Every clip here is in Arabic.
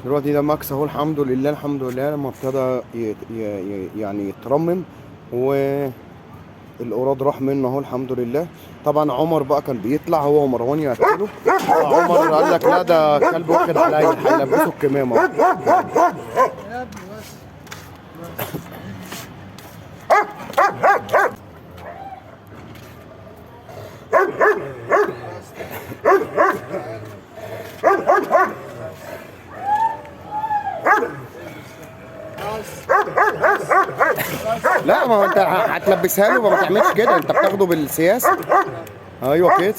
دلوقتي ده ماكس اهو، الحمد لله الحمد لله، لما ابتدى يعني يترمم والقراد راح منه اهو الحمد لله. طبعا عمر بقى كان بيطلع هو ومروان ياكله، عمر قال لك لا ده كلب واخد عليا، هيلبسه الكمامه. يا ابني بس. لا ما هو انت هتلبسها له، ما تعملش كده، انت بتاخده بالسياسه. ايوه كده.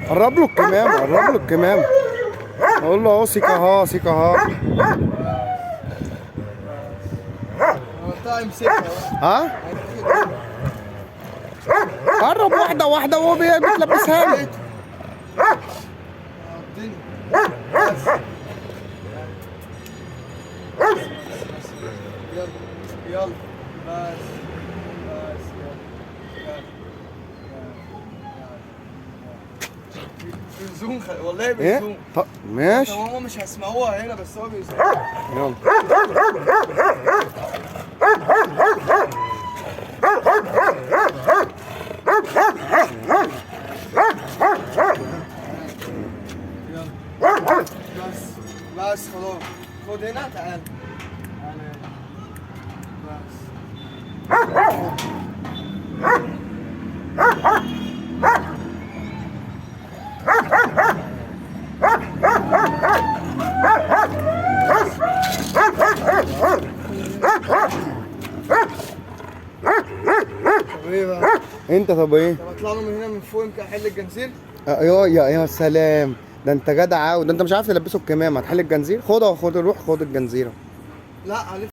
قرب له الكمام، قرب له الكمام، قول له اهو سيكا اهو سيكا اهو. ها؟ قرب واحدة واحدة وهو بتلبسها له. يلا بس بس بيزوم والله بيزوم. ايه؟ طب ماشي. هو مش هيسمعوها هنا بس هو بيزوم. يلا. بس بس خلاص خد هنا تعال. طب ايه بقى؟ انت طب ايه؟ طب اطلع له من هنا من فوق يمكن احل الجنزير؟ ايوه يا سلام، ده انت جدع قوي، ده انت مش عارف تلبسه الكمام، هتحل الجنزير؟ خد اهو، خد روح خد الجنزيره. لا